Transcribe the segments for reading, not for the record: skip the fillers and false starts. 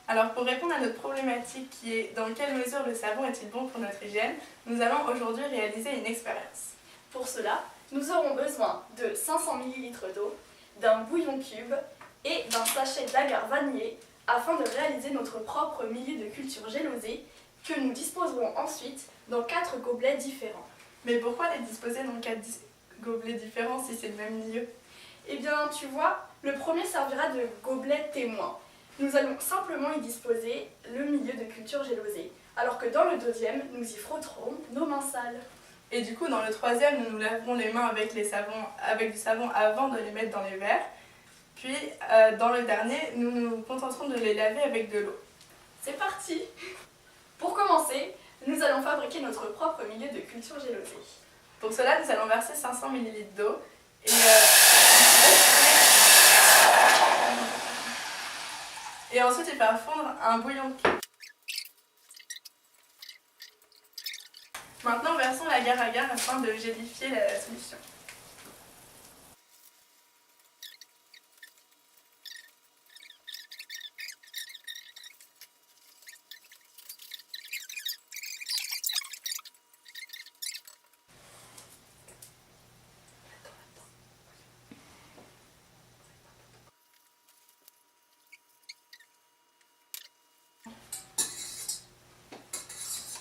Alors pour répondre à notre problématique qui est dans quelle mesure le savon est-il bon pour notre hygiène, nous allons aujourd'hui réaliser une expérience. Pour cela, nous aurons besoin de 500 ml d'eau, d'un bouillon cube et d'un sachet d'agar vanillé afin de réaliser notre propre milieu de culture gélosé que nous disposerons ensuite dans 4 gobelets différents. Mais pourquoi les disposer dans 4 gobelets différents si c'est le même milieu? Eh bien, tu vois, le premier servira de gobelet témoin. Nous allons simplement y disposer le milieu de culture gélosée, alors que dans le deuxième, nous y frotterons nos mains sales. Et du coup, dans le troisième, nous nous laverons les mains avec du savon avant de les mettre dans les verres. Puis, dans le dernier, nous nous contenterons de les laver avec de l'eau. C'est parti! Pour commencer, nous allons fabriquer notre propre milieu de culture gélosée. Pour cela, nous allons verser 500 ml d'eau et ensuite y faire fondre un bouillon cube. Maintenant, versons l'agar-agar afin de gélifier la solution.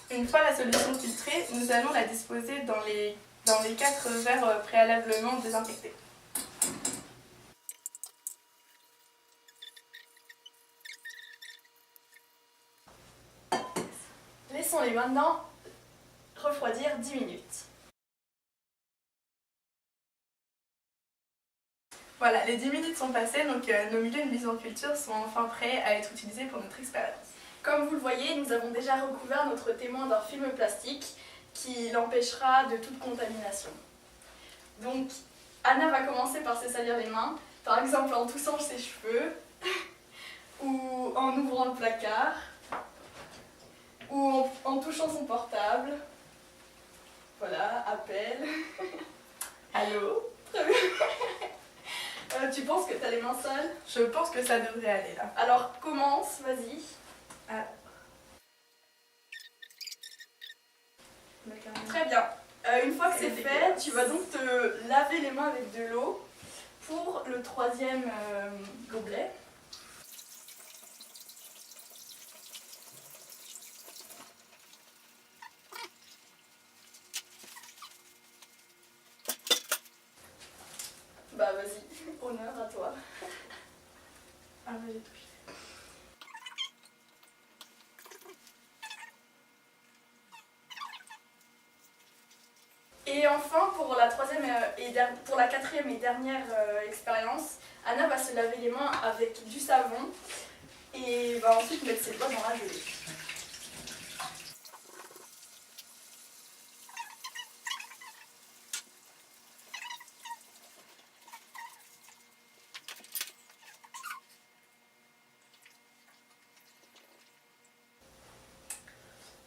Une fois la solution filtrée, nous allons la disposer dans les 4 verres préalablement désinfectés. Laissons-les maintenant refroidir 10 minutes. Voilà, les 10 minutes sont passées, donc nos milieux de mise en culture sont enfin prêts à être utilisés pour notre expérience. Comme vous le voyez, nous avons déjà recouvert notre témoin d'un film plastique qui l'empêchera de toute contamination. Donc, Anna va commencer par se salir les mains, par exemple en touchant ses cheveux, ou en ouvrant le placard, ou en touchant son portable. Voilà, appel. Allô? Très bien. Tu penses que tu as les mains sales? Je pense que ça devrait aller là. Alors, commence, vas-y. Très bien. Une fois que c'est fait, tu vas donc te laver les mains avec de l'eau pour le troisième gobelet. Bah vas-y, honneur à toi. Ah oui, j'ai touché. Et enfin, pour la quatrième et dernière expérience, Anna va se laver les mains avec du savon et va ensuite mettre ses doigts dans la gelée.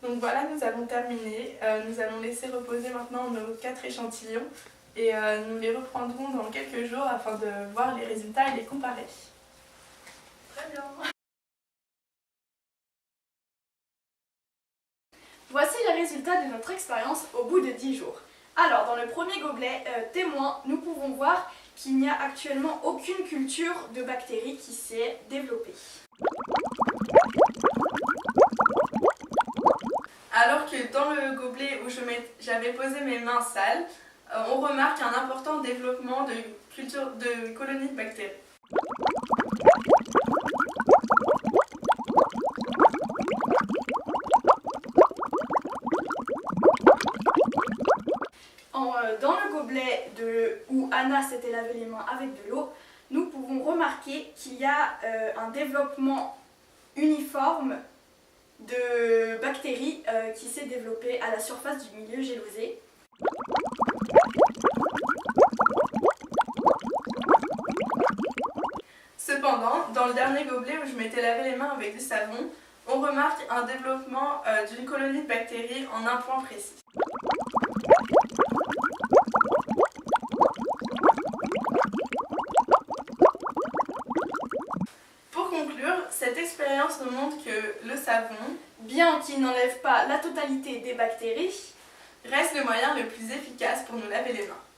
Donc voilà, nous avons terminé. Nous allons laisser reposer maintenant nos 4 échantillons et nous les reprendrons dans quelques jours afin de voir les résultats et les comparer. Très bien. Voici les résultats de notre expérience au bout de 10 jours. Alors, dans le premier gobelet témoin, nous pouvons voir qu'il n'y a actuellement aucune culture de bactéries qui s'est développée. Alors que dans le gobelet où j'avais posé mes mains sales, on remarque un important développement de colonies de bactéries. Dans le gobelet où Anna s'était lavé les mains avec de l'eau, nous pouvons remarquer qu'il y a un développement uniforme de bactéries qui s'est développé à la surface du milieu gélosé. Cependant, dans le dernier gobelet où je m'étais lavé les mains avec du savon, on remarque un développement d'une colonie de bactéries en un point précis. Pour conclure, cette expérience l'expérience nous montre que le savon bien qu'il n'enlève pas la totalité des bactéries, reste le moyen le plus efficace pour nous laver les mains.